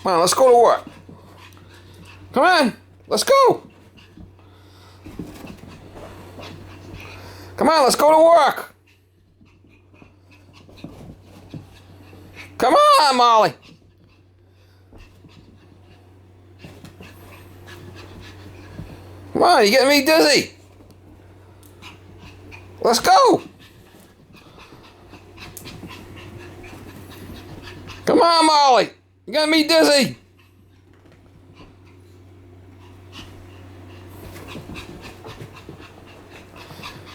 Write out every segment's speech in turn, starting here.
Come on, let's go to work. Come on, let's go. Come on, let's go to work. Come on, Molly. Come on, you're getting me dizzy. Let's go. Come on, Molly. You're getting me dizzy.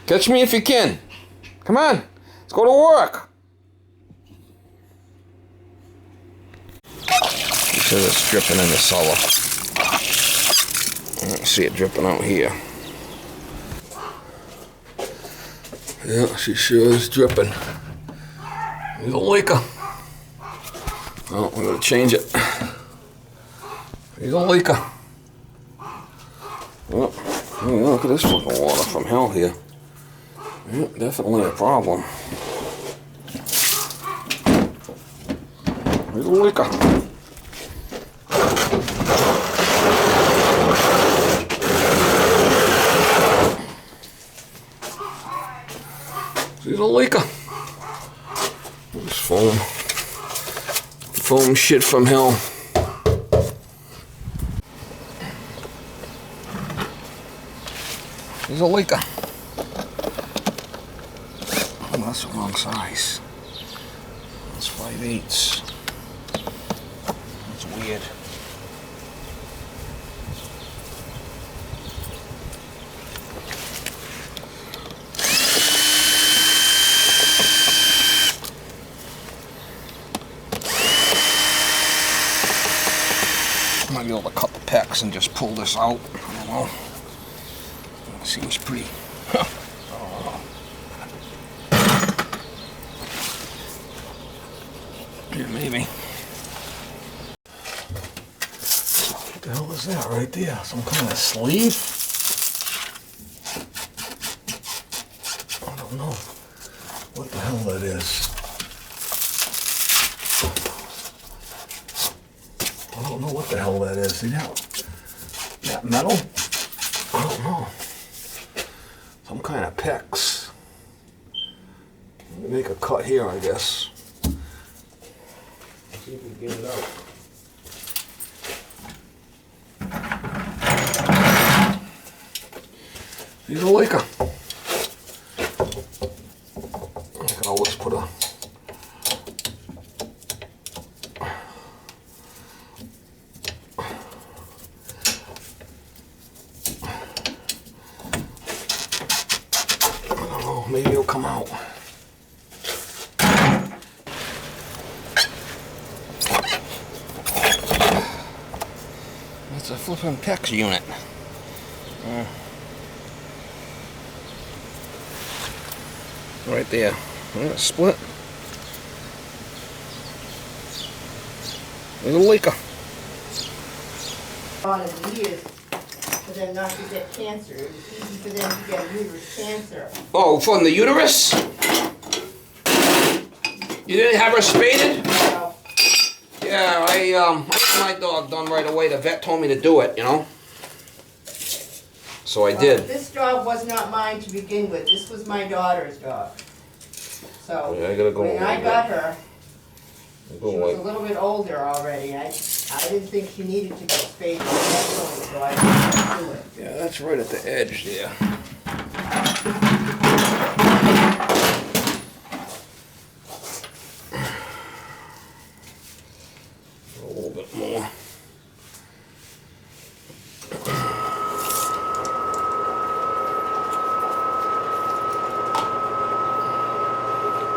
Catch me if you can. Come on, let's go to work. So it's dripping in the cellar. I see it dripping out here. Yeah, she sure is dripping. There's a leaker. Oh, I'm gonna change it. There's a leaker. Oh, yeah, look at this fucking water from hell here. Yeah, definitely a problem. There's a leaker. There's a leaker. This foam shit from hell. There's a leaker. Oh, that's the wrong size. That's 5/8. That's weird. I might be able to cut the pecs and just pull this out. I don't know. It seems pretty. Yeah, maybe. What the hell is that right there? Some kind of sleeve? I don't know what the hell that is. I don't know what the hell that is. See that metal? I don't know. Some kind of pecs. Make a cut here, I guess. See if we can get it out. There's a leaker. I can always put a maybe it'll come out. It's a flipping PEX unit. Right there. Split. There's a leaker. On the years for them not to get cancer. It was easy for them to get uterus cancer. Oh, from the uterus? You didn't have her spaded? No. Yeah, I got my dog done right away. The vet told me to do it, you know? So I did. This dog was not mine to begin with. This was my daughter's dog. So Yeah, I gotta go when I got her, She was a little bit older already. I didn't think she needed to get spayed professionally, so I didn't do it. Yeah, that's right at the edge there. A little bit more.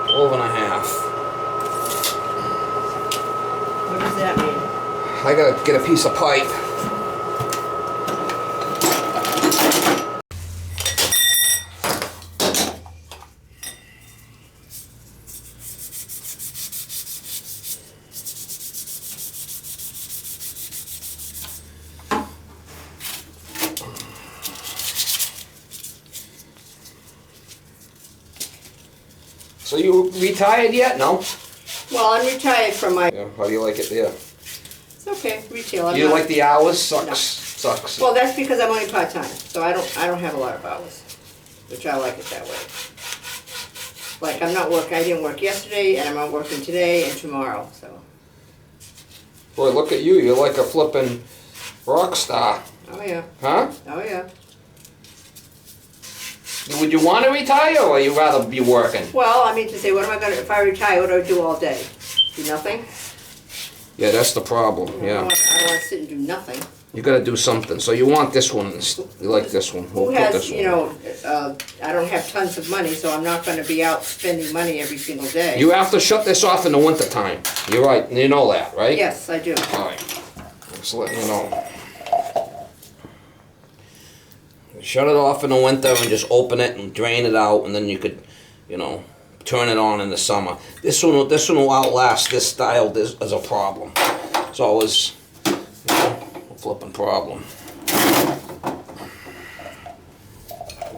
Over and a half. What does that mean? I gotta get a piece of pipe. So you retired yet? No? Well, I'm retired from my... Yeah, how do you like it there? It's It's okay, retail. I'm You not- like the hours? Sucks. No. Sucks. Well, that's because I'm only part-time, so I don't have a lot of hours, which I like it that way. Like, I didn't work yesterday, and I'm not working today and tomorrow, so. Boy, look at you. You're like a flippin' rock star. Oh, yeah. Huh? Oh, yeah. Would you want to retire or you rather be working? Well, I mean to say, if I retire, what do I do all day? Do nothing? Yeah, that's the problem. I Yeah. don't want to sit and do nothing. You gotta do something. So you want this one. You like this one. We'll Who put has, this one. you know, I don't have tons of money, so I'm not gonna be out spending money every single day. You have to shut this off in the winter time. You're right. You know that, right? Yes, I do. All right. Just letting you know. Shut it off in the winter and just open it and drain it out, and then you could, you know, turn it on in the summer. This one will outlast this style. This is a problem. It's always, you know, a flipping problem.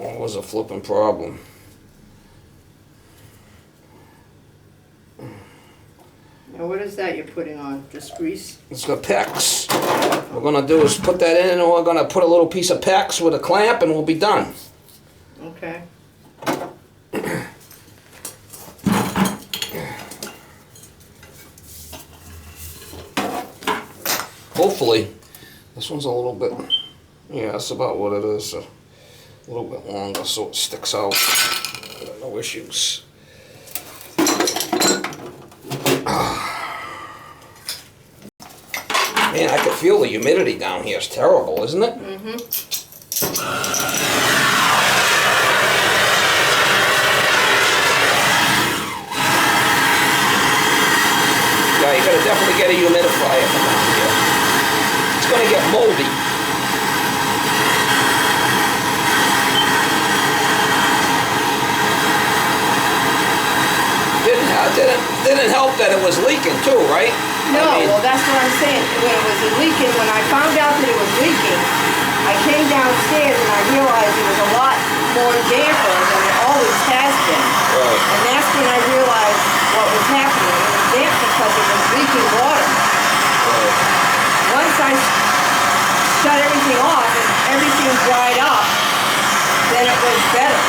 Always a flipping problem. Now, what is that you're putting on? Just grease? It's got PEX. What we're gonna do is put that in, and we're gonna put a little piece of PEX with a clamp, and we'll be done. Okay. Hopefully, this one's a little bit, yeah, that's about what it is. A little bit longer so it sticks out. No issues. Man, I can feel the humidity down here. It's terrible, isn't it? Mm-hmm. Yeah, you gotta definitely get a humidifier for down here. It's gonna get moldy. Didn't help that it was leaking too, right? No, I mean, well, that's what I'm saying. When it was leaking, when I found out that it was leaking, I came downstairs and I realized it was a lot more damper than it always has been. right. And that's when I realized what was happening. It was damp because it was leaking water. Once I shut everything off and everything dried up, then it was better.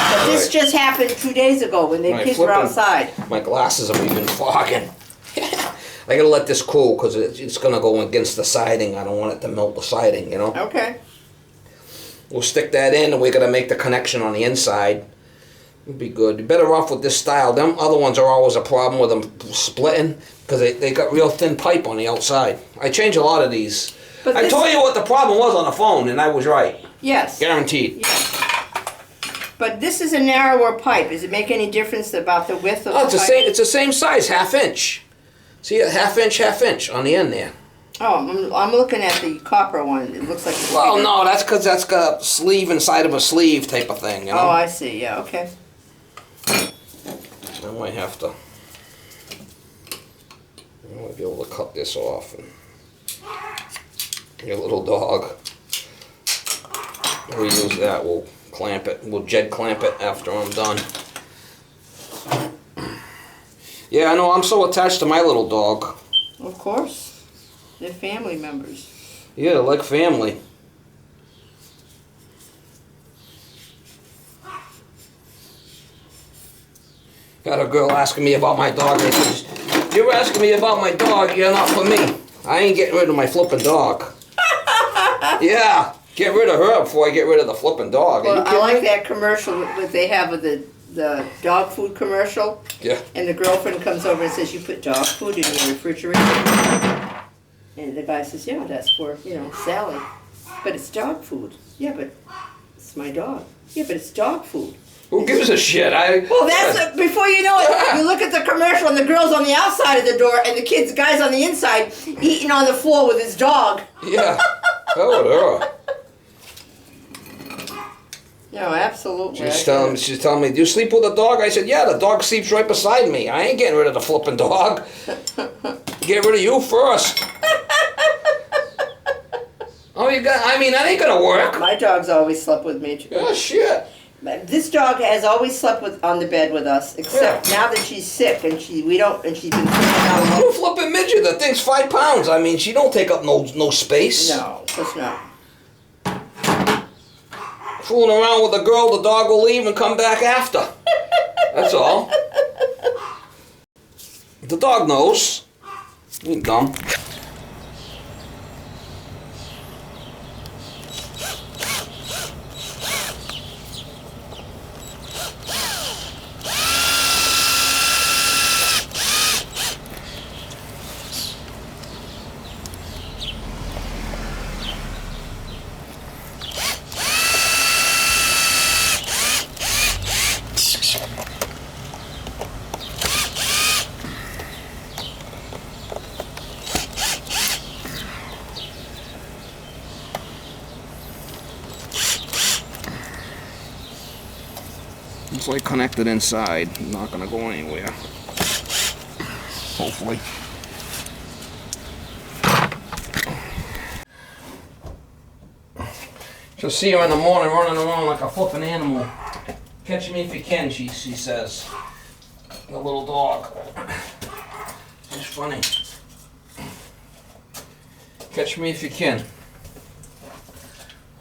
But this Right. just happened 2 days ago when the My kids were flippin'- outside. My glasses have even fogging. I gotta let this cool because it's gonna go against the siding. I don't want it to melt the siding, you know? Okay. We'll stick that in and we're gonna make the connection on the inside. It'll be good. You're better off with this style. Them other ones are always a problem with them splitting because they got real thin pipe on the outside. I change a lot of these. But I this- told you what the problem was on the phone and I was right. Yes. Guaranteed. Yes. But this is a narrower pipe. Does it make any difference about the width of Oh, the pipe? it's the same size, 1/2 inch. See, a 1/2 inch on the end there. Oh, I'm looking at the copper one. It looks like it's Well, bigger. no, that's because that's got a sleeve inside of a sleeve type of thing, you know? Oh, I see. Yeah, okay. I might have to. I might be able to cut this off. And your little dog. We'll use that. We'll clamp it. We'll jet clamp it after I'm done. Yeah, I know. I'm so attached to my little dog. Of course. They're family members. Yeah, they're like family. Got a girl asking me about my dog. And she says, "You're asking me about my dog. You're not for me. I ain't getting rid of my flipping dog." Yeah, get rid of her before I get rid of the flipping dog. Are you Well, I kidding like me? that commercial that they have of the dog food commercial. Yeah. And the girlfriend comes over and says, "You put dog food in your refrigerator?" And the guy says, "Yeah, that's for, Sally. But it's dog food." "Yeah, but it's my dog." "Yeah, but it's dog food." Who gives a shit? Well, that's before you know it. You look at the commercial and the girl's on the outside of the door and the guy's on the inside eating on the floor with his dog. Yeah. Hell with her. No, absolutely. She's telling me, "Do you sleep with the dog?" I said, "Yeah, the dog sleeps right beside me. I ain't getting rid of the flipping dog. Get rid of you first." Oh, that ain't gonna work. My dog's always slept with me too. Oh, shit. This dog has always slept on the bed with us, except now that she's sick and she's been sitting down. You flipping midget, that thing's 5 pounds. I mean, she don't take up no space. No, of course not. Fooling around with a girl, the dog will leave and come back after. That's all. The dog knows. He ain't dumb. It's like connected inside. Not gonna go anywhere. Hopefully. She'll see her in the morning running around like a flipping animal. Catch me if you can, she says. The little dog. She's funny. Catch me if you can.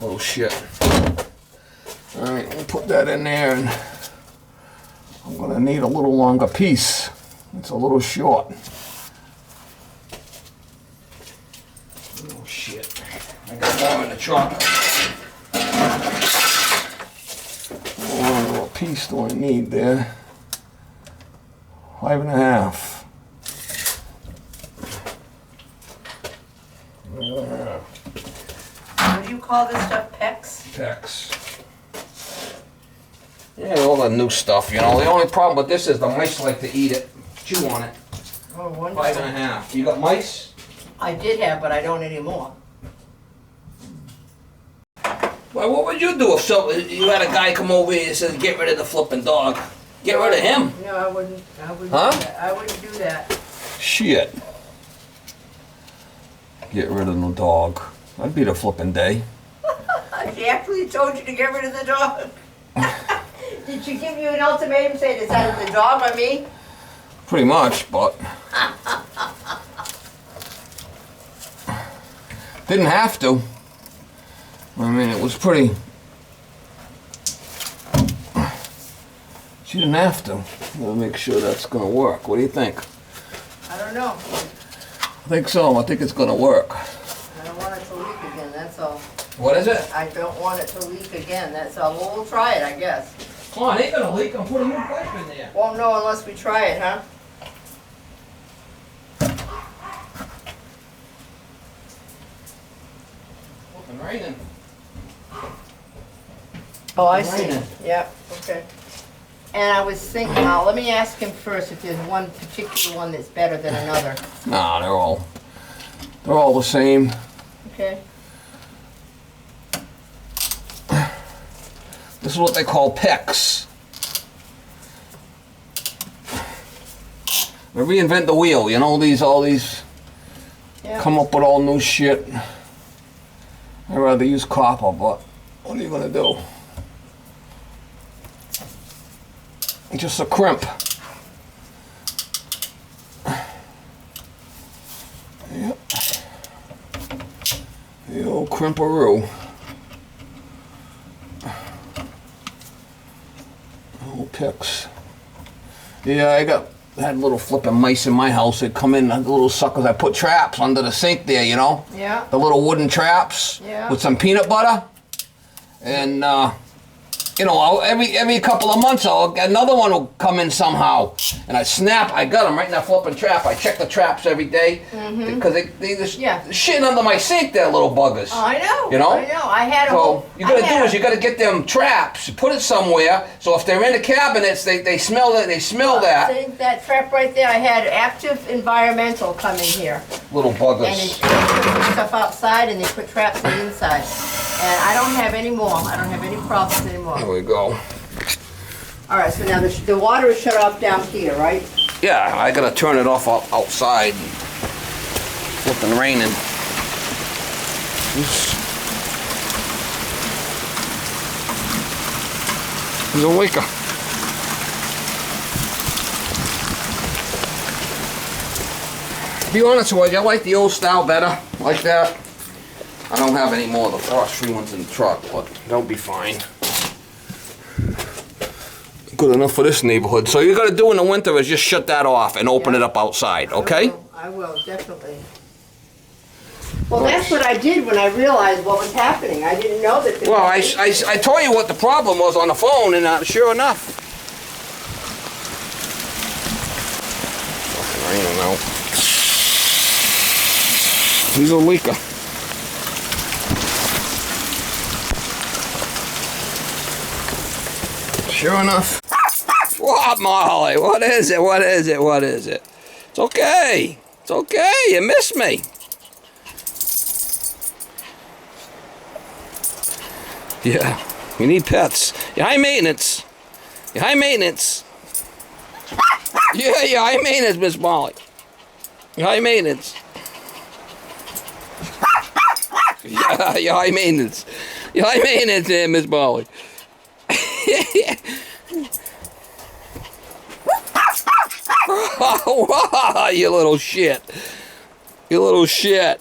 Oh shit. Alright, we'll put that in there, and I'm gonna need a little longer piece. It's a little short. Oh shit. I got more in the truck. How long of a piece do I need there? 5.5. What do you call this stuff? Pecs? Pecs. Yeah, all the new stuff, you know. The only problem with this is the mice like to eat it, chew on it. Oh, wonderful. 5.5. You got mice? I did have, but I don't anymore. Well, what would you do if you had a guy come over here and says, get rid of the flipping dog? Get rid of him. No, I wouldn't. I wouldn't. Huh? Do that. I wouldn't do that. Shit. Get rid of the dog. That'd be the flipping day. She actually told you to get rid of the dog. Did she give you an ultimatum saying it's either the dog or me? Pretty much, but didn't have to. I mean, it was pretty. She didn't have to. We'll make sure that's gonna work. What do you think? I don't know. I think so. I think it's gonna work. I don't want it to leak again, that's all. What is it? I don't want it to leak again, that's all. Well, we'll try it, I guess. Come on, it ain't gonna leak. I'm putting a new pipe in there. Won't know unless we try it, huh? It's raining. Oh, I see. Raining. Yep, okay. And I was thinking, let me ask him first if there's one particular one that's better than another. Nah, they're all the same. Okay. This is what they call pecs. They reinvent the wheel, you know, all these Yeah. come up with all new shit. I'd rather use copper, but what are you gonna do? Just a crimp. Yep. The old crimperoo. Old picks. Yeah, I had little flipping mice in my house. They'd come in, the little suckers. I put traps under the sink there, you know? Yeah. The little wooden traps. Yeah. With some peanut butter. And, you know, every couple of months, another one will come in somehow. And I got them right in that flipping trap. I check the traps every day. Because they just shitting under my sink, there, little buggers. Oh, I know. You know? I know. I had a So whole... you gotta get them traps, put it somewhere, so if they're in the cabinets, they smell that. See, that trap right there, I had Active Environmental come in here. Little And buggers. they put stuff outside and they put traps on the inside. And I don't have any more. I don't have any problems anymore. There we go. All right, so now the water is shut off down here, right? Yeah, I gotta turn it off outside. Flipping raining. He's a leaker. To be honest with you, I like the old style better, like that. I don't have any more of the frost-free ones in the truck, but they'll be fine. Good enough for this neighborhood. So you're gonna do in the winter is just shut that off and open it up outside, okay? I will, definitely. Well, that's what I did when I realized what was happening. I didn't know that there Well, was I told you what the problem was on the phone, and sure enough. Fucking raining out. He's a leaker. Sure enough. What, Molly? What is it? What is it? What is it? It's okay. It's okay. You missed me. Yeah. You need pets. You're high maintenance. You're high maintenance. Yeah, you're high maintenance, Miss Molly. You're high maintenance. Yeah, you're high maintenance. You're high maintenance, Miss Molly. Oh, you little shit. You little shit.